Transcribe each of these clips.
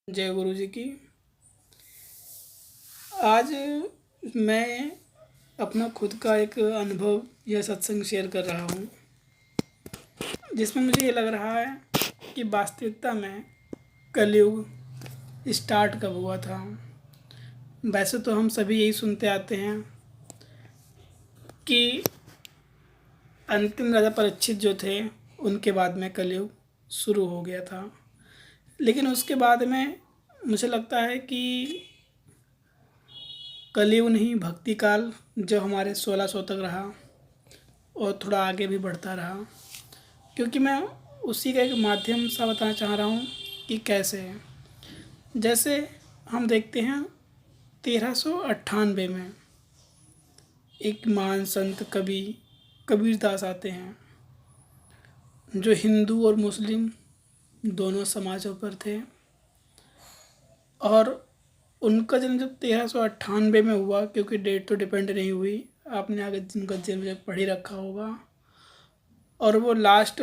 जय गुरु जी की। आज मैं अपना खुद का एक अनुभव या सत्संग शेयर कर रहा हूँ, जिसमें मुझे ये लग रहा है कि वास्तविकता में कलयुग स्टार्ट कब हुआ था। वैसे तो हम सभी यही सुनते आते हैं कि अंतिम राजा परीक्षित जो थे उनके बाद में कलयुग शुरू हो गया था, लेकिन उसके बाद में मुझे लगता है कि कलयुग नहीं, भक्ति काल जो हमारे 1600 तक रहा और थोड़ा आगे भी बढ़ता रहा, क्योंकि मैं उसी का एक माध्यम सा बताना चाह रहा हूँ कि कैसे है। जैसे हम देखते हैं 1398 में एक महान संत कवि कबीरदास आते हैं, जो हिंदू और मुस्लिम दोनों समाजों पर थे, और उनका जन्म जब 1398 में हुआ, क्योंकि डेट तो डिपेंड नहीं हुई, आपने आगे जिनका जन्म पढ़ ही रखा होगा, और वो लास्ट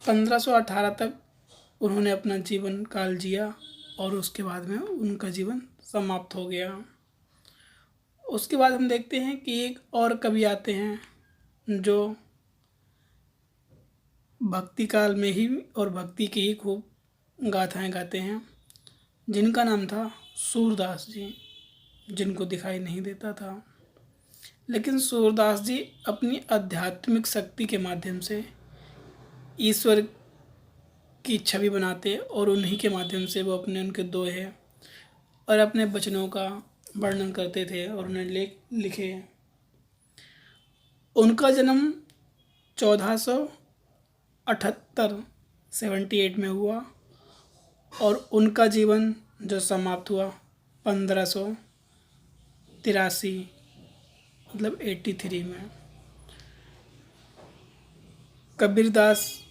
1518 तक उन्होंने अपना जीवन काल जिया और उसके बाद में उनका जीवन समाप्त हो गया। उसके बाद हम देखते हैं कि एक और कवि आते हैं जो भक्ति काल में ही और भक्ति की ही खूब गाथाएं गाते हैं, जिनका नाम था सूरदास जी, जिनको दिखाई नहीं देता था। लेकिन सूरदास जी अपनी आध्यात्मिक शक्ति के माध्यम से ईश्वर की छवि बनाते और उन्हीं के माध्यम से वो अपने उनके दोहे और अपने वचनों का वर्णन करते थे और उन्हें लेख लिखे। उनका जन्म 1478 78 में हुआ और उनका जीवन जो समाप्त हुआ 1583 मतलब 83 में। कबीरदास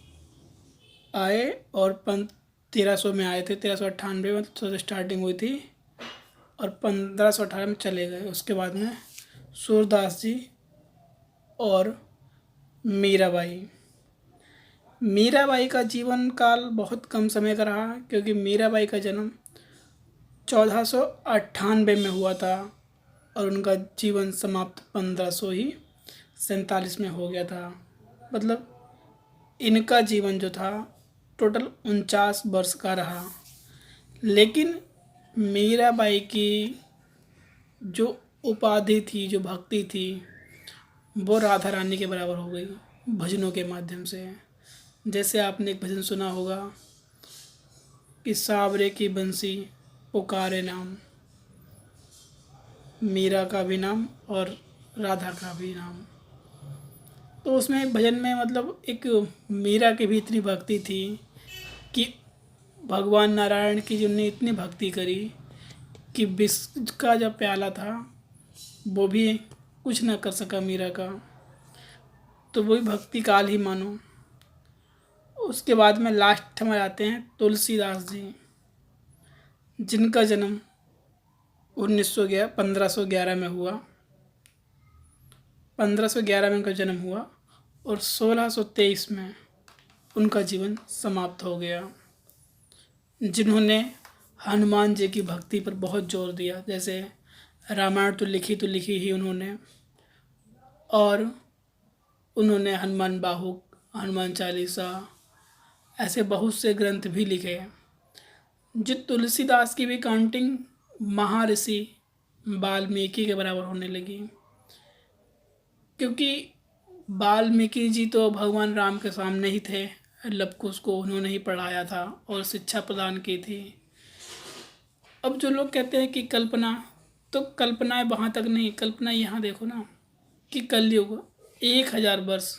आए और 1300 में आए थे, 1398 में तो स्टार्टिंग हुई थी और 1518 में चले गए। उसके बाद में सूरदास जी और मीराबाई का जीवन काल बहुत कम समय का रहा, क्योंकि मीराबाई का जन्म 1498 में हुआ था और उनका जीवन समाप्त 1547 में हो गया था। मतलब इनका जीवन जो था टोटल 49 वर्ष का रहा। लेकिन मीराबाई की जो उपाधि थी, जो भक्ति थी, वो राधा रानी के बराबर हो गई भजनों के माध्यम से। जैसे आपने एक भजन सुना होगा कि सावरे की बंसी पुकारे नाम, मीरा का भी नाम और राधा का भी नाम। तो उसमें एक भजन में मतलब एक मीरा की भी इतनी भक्ति थी कि भगवान नारायण की जिन्होंने इतनी भक्ति करी कि विष का जब प्याला था वो भी कुछ ना कर सका मीरा का। तो वही भक्ति काल ही मानो। उसके बाद में लास्ट में आते हैं तुलसीदास जी, जिनका जन्म 1511 में हुआ। 1511 में उनका जन्म हुआ और 1623 में उनका जीवन समाप्त हो गया, जिन्होंने हनुमान जी की भक्ति पर बहुत जोर दिया। जैसे रामायण तो लिखी ही उन्होंने, और उन्होंने हनुमान बाहुक, हनुमान चालीसा, ऐसे बहुत से ग्रंथ भी लिखे हैं। जो तुलसीदास की भी काउंटिंग महर्षि वाल्मीकि के बराबर होने लगी, क्योंकि वाल्मीकि जी तो भगवान राम के सामने ही थे। लवकुश को उन्होंने ही पढ़ाया था और शिक्षा प्रदान की थी। अब जो लोग कहते हैं कि कल्पना, तो कल्पनाएं वहाँ तक नहीं, कल्पना यहाँ देखो ना कि कलयुग 1000 वर्ष,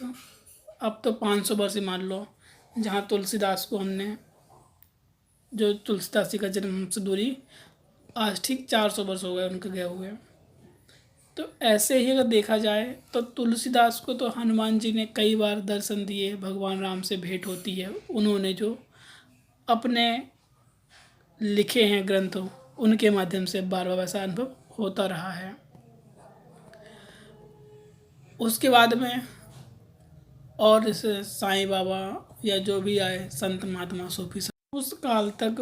अब तो 500 वर्ष ही मान लो, जहाँ तुलसीदास को हमने, जो तुलसीदास जी का जन्म से दूरी आज ठीक 400 वर्ष हो गए उनके गए हुए। तो ऐसे ही अगर देखा जाए तो तुलसीदास को तो हनुमान जी ने कई बार दर्शन दिए, भगवान राम से भेंट होती है, उन्होंने जो अपने लिखे हैं ग्रंथों उनके माध्यम से बार बार वैसा अनुभव होता रहा है। उसके बाद में और जैसे साईं बाबा या जो भी आए संत महात्मा सूफी उस काल तक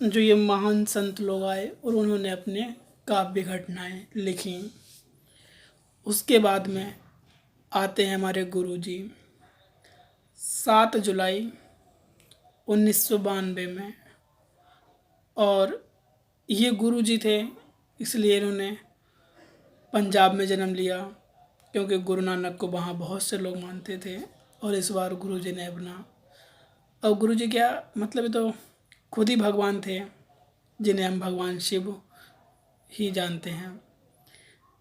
जो ये महान संत लोग आए और उन्होंने अपने काव्य घटनाएं लिखी। उसके बाद में आते हैं हमारे गुरुजी। 7 जुलाई 1992 में, और ये गुरुजी थे, इसलिए इन्होंने पंजाब में जन्म लिया, क्योंकि गुरु नानक को वहाँ बहुत से लोग मानते थे। और इस बार गुरुजी ने अपना, और गुरुजी क्या मतलब, ये तो खुद ही भगवान थे, जिन्हें हम भगवान शिव ही जानते हैं।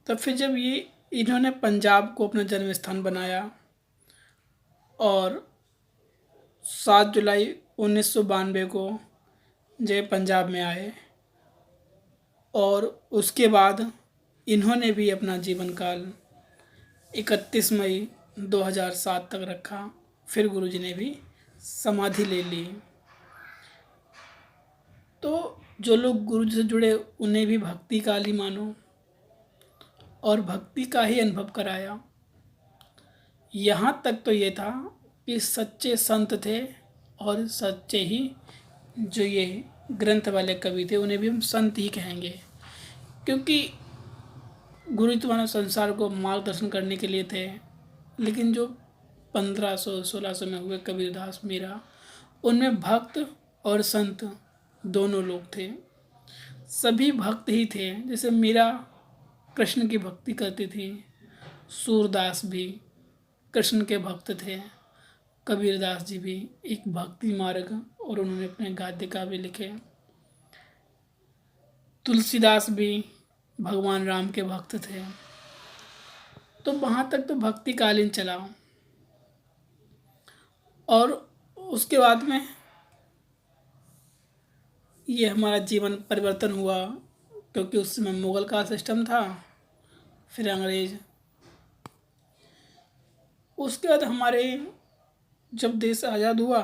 तब फिर जब ये इन्होंने पंजाब को अपना जन्म स्थान बनाया, और 7 जुलाई 1992 को जब पंजाब में आए, और उसके बाद इन्होंने भी अपना जीवन काल 31 मई 2007 तक रखा। फिर गुरुजी ने भी समाधि ले ली। तो जो लोग गुरु से जुड़े उन्हें भी भक्ति काल ही मानो, और भक्ति का ही अनुभव कराया। यहाँ तक तो ये था कि सच्चे संत थे, और सच्चे ही जो ये ग्रंथ वाले कवि थे उन्हें भी हम संत ही कहेंगे, क्योंकि गुरु तो मानव संसार को मार्गदर्शन करने के लिए थे। लेकिन जो 1500-1600 में हुए कबीरदास मीरा, उनमें भक्त और संत दोनों लोग थे। सभी भक्त ही थे। जैसे मीरा कृष्ण की भक्ति करती थी, सूरदास भी कृष्ण के भक्त थे, कबीरदास जी भी एक भक्ति मार्ग, और उन्होंने अपने गाद्य काव्य लिखे। तुलसीदास भी भगवान राम के भक्त थे। तो वहाँ तक तो भक्ति कालीन चला, और उसके बाद में ये हमारा जीवन परिवर्तन हुआ, क्योंकि उस समय मुग़ल का सिस्टम था, फिर अंग्रेज। उसके बाद हमारे जब देश आज़ाद हुआ,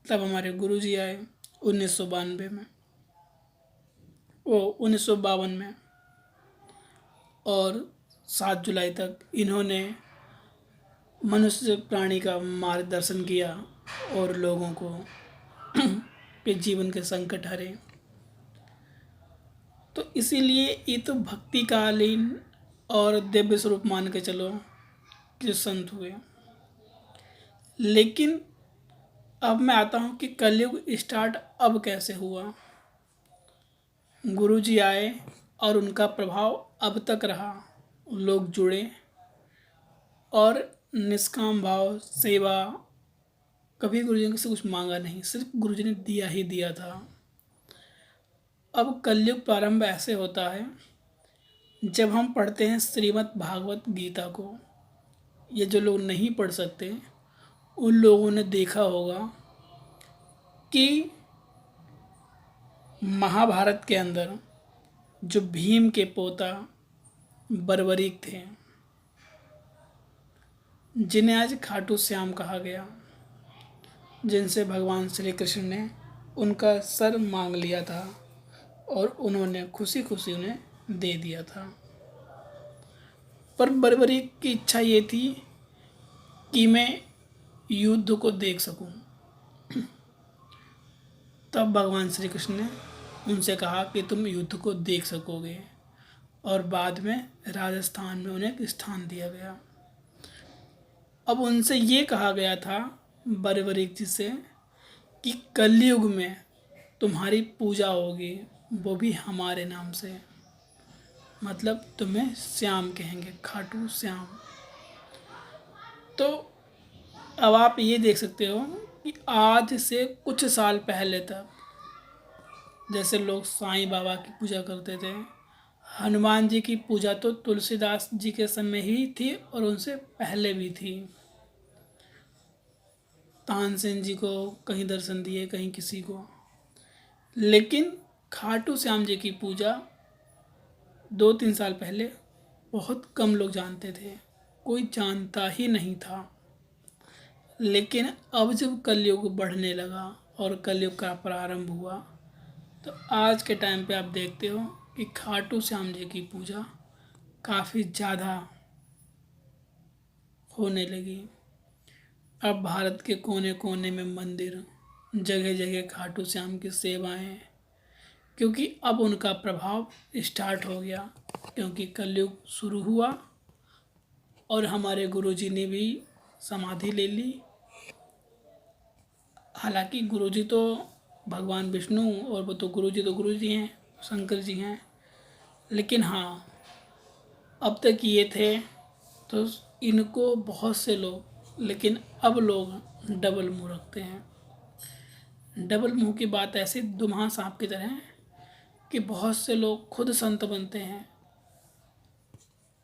तब हमारे गुरुजी आए 1992 में, 1952 में, और 7 जुलाई तक इन्होंने मनुष्य प्राणी का मार्गदर्शन किया, और लोगों को के जीवन के संकट हरे। तो इसीलिए ये तो भक्तिकालीन और दिव्य स्वरूप मान के चलो कि संत हुए। लेकिन अब मैं आता हूँ कि कलयुग स्टार्ट अब कैसे हुआ। गुरुजी आए और उनका प्रभाव अब तक रहा, लोग जुड़े, और निष्काम भाव सेवा, कभी गुरुजी ने से कुछ मांगा नहीं, सिर्फ गुरुजी ने दिया ही दिया था। अब कलयुग प्रारंभ ऐसे होता है जब हम पढ़ते हैं श्रीमद् भागवत गीता को। ये जो लोग नहीं पढ़ सकते उन लोगों ने देखा होगा कि महाभारत के अंदर जो भीम के पोता बर्बरीक थे, जिन्हें आज खाटू श्याम कहा गया, जिनसे भगवान श्री कृष्ण ने उनका सर मांग लिया था, और उन्होंने खुशी खुशी उन्हें दे दिया था। पर बर्बरीक की इच्छा ये थी कि मैं युद्ध को देख सकूं। तब भगवान श्री कृष्ण ने उनसे कहा कि तुम युद्ध को देख सकोगे, और बाद में राजस्थान में उन्हें एक स्थान दिया गया। अब उनसे ये कहा गया था बर्बरीक जी से कि कलयुग में तुम्हारी पूजा होगी, वो भी हमारे नाम से, मतलब तुम्हें श्याम कहेंगे, खाटू श्याम। तो अब आप ये देख सकते हो कि आज से कुछ साल पहले तक जैसे लोग साईं बाबा की पूजा करते थे, हनुमान जी की पूजा तो तुलसीदास जी के समय ही थी, और उनसे पहले भी थी। तानसेन जी को कहीं दर्शन दिए, कहीं किसी को। लेकिन खाटू श्याम जी की पूजा 2-3 साल पहले बहुत कम लोग जानते थे, कोई जानता ही नहीं था। लेकिन अब जब कलयुग बढ़ने लगा और कलयुग का प्रारंभ हुआ, तो आज के टाइम पे आप देखते हो कि खाटू श्याम जी की पूजा काफ़ी ज़्यादा होने लगी। अब भारत के कोने कोने में मंदिर, जगह जगह खाटू श्याम की सेवाएं, क्योंकि अब उनका प्रभाव स्टार्ट हो गया, क्योंकि कलयुग शुरू हुआ और हमारे गुरुजी ने भी समाधि ले ली। हालांकि गुरुजी तो भगवान विष्णु, और वो तो गुरुजी हैं, शंकर जी हैं, लेकिन हाँ, अब तक ये थे तो इनको बहुत से लोग, लेकिन अब लोग डबल मुंह रखते हैं। डबल मुंह की बात ऐसे दुम्हा सांप की तरह है कि बहुत से लोग खुद संत बनते हैं।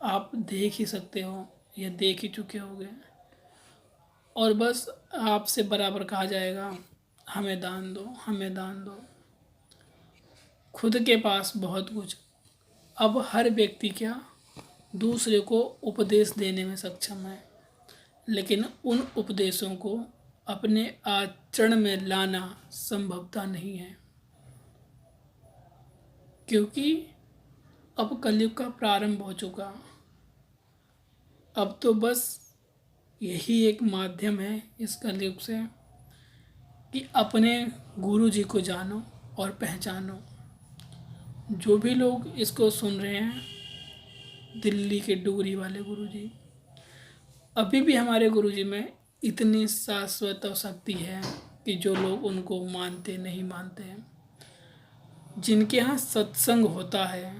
आप देख ही सकते हो या देख ही चुके होंगे, और बस आपसे बराबर कहा जाएगा हमें दान दो, हमें दान दो। खुद के पास बहुत कुछ। अब हर व्यक्ति क्या दूसरे को उपदेश देने में सक्षम है, लेकिन उन उपदेशों को अपने आचरण में लाना संभवता नहीं है, क्योंकि अब कलयुग का प्रारंभ हो चुका। अब तो बस यही एक माध्यम है इस कलयुग से कि अपने गुरु जी को जानो और पहचानो। जो भी लोग इसको सुन रहे हैं, दिल्ली के डुगरी वाले गुरुजी, अभी भी हमारे गुरुजी में इतनी शाश्वत शक्ति है कि जो लोग उनको मानते नहीं मानते हैं, जिनके यहाँ सत्संग होता है,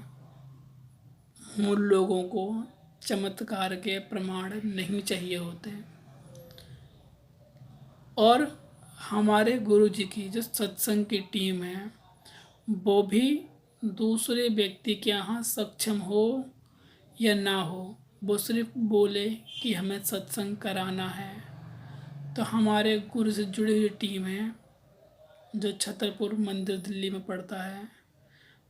उन लोगों को चमत्कार के प्रमाण नहीं चाहिए होते। और हमारे गुरुजी की जो सत्संग की टीम है, वो भी दूसरे व्यक्ति के यहाँ सक्षम हो या ना हो, वो सिर्फ बोले कि हमें सत्संग कराना है, तो हमारे गुरु से जुड़ी हुई टीम है जो छतरपुर मंदिर दिल्ली में पड़ता है,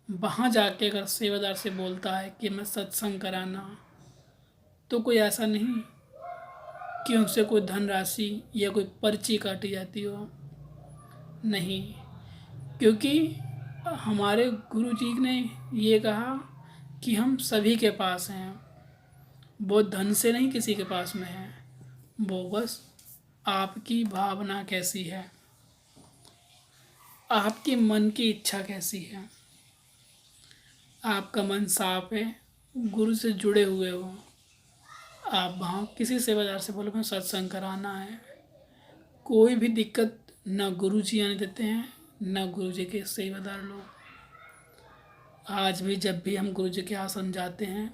वहाँ जाके अगर सेवादार से बोलता है कि हमें सत्संग कराना, तो कोई ऐसा नहीं कि उनसे कोई धनराशि या कोई पर्ची काटी जाती हो, नहीं। क्योंकि हमारे गुरुजी ने ये कहा कि हम सभी के पास हैं, वो धन से नहीं किसी के पास में है, वो बस आपकी भावना कैसी है, आपके मन की इच्छा कैसी है। आपका मन साफ है, गुरु से जुड़े हुए हो, आप वहाँ किसी सेवादार से बोलो मैं सत्संग कराना है, कोई भी दिक्कत ना गुरु जी आने देते हैं, ना गुरु जी के सेवादार लोग। आज भी जब भी हम गुरु जी के आश्रम जाते हैं,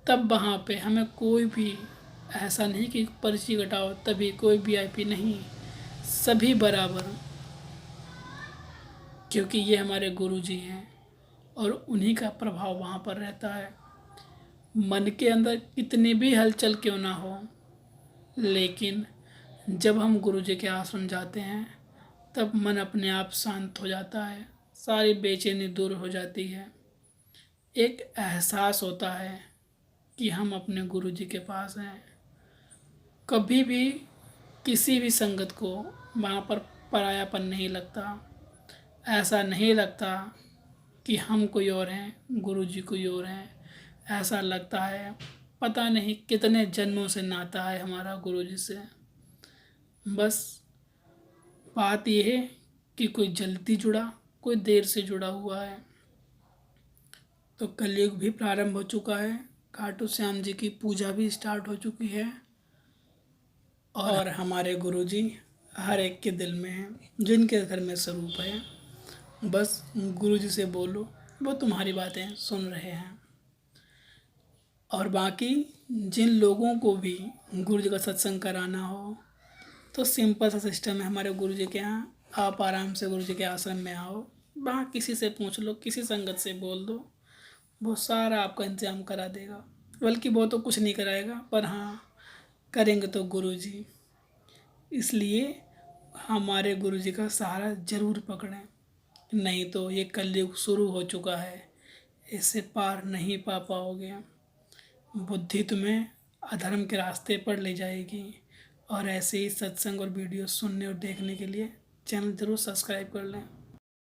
तब वहाँ पे हमें कोई भी ऐसा नहीं कि पर्ची कटाओ तभी, कोई वीआईपी नहीं, सभी बराबर, क्योंकि ये हमारे गुरु जी हैं और उन्हीं का प्रभाव वहाँ पर रहता है। मन के अंदर कितनी भी हलचल क्यों ना हो, लेकिन जब हम गुरु जी के आश्रम जाते हैं, तब मन अपने आप शांत हो जाता है, सारी बेचैनी दूर हो जाती है। एक एहसास होता है कि हम अपने गुरु जी के पास हैं। कभी भी किसी भी संगत को वहाँ पर परायापन नहीं लगता, ऐसा नहीं लगता कि हम कोई और हैं, गुरु जी कोई और हैं। ऐसा लगता है पता नहीं कितने जन्मों से नाता है हमारा गुरु जी से। बस बात यह है कि कोई जल्दी जुड़ा, कोई देर से जुड़ा हुआ है। तो कलयुग भी प्रारंभ हो चुका है, खाटू श्याम जी की पूजा भी स्टार्ट हो चुकी है, और हमारे गुरुजी हर एक के दिल में हैं, जिनके घर में स्वरूप है। बस गुरुजी से बोलो, वो तुम्हारी बातें सुन रहे हैं। और बाकी जिन लोगों को भी गुरुजी का सत्संग कराना हो, तो सिंपल सा सिस्टम है हमारे गुरुजी के यहाँ। आप आराम से गुरुजी के आश्रम में आओ, वहाँ किसी से पूछ लो, किसी संगत से बोल दो, वो सारा आपका इंतजाम करा देगा। बल्कि वो तो कुछ नहीं कराएगा, पर हाँ करेंगे तो गुरुजी। इसलिए हमारे गुरुजी का सहारा ज़रूर पकड़ें, नहीं तो ये कलयुग शुरू हो चुका है, इससे पार नहीं पा पाओगे। बुद्धि तुम्हें अधर्म के रास्ते पर ले जाएगी। और ऐसे ही सत्संग और वीडियो सुनने और देखने के लिए चैनल ज़रूर सब्सक्राइब कर लें।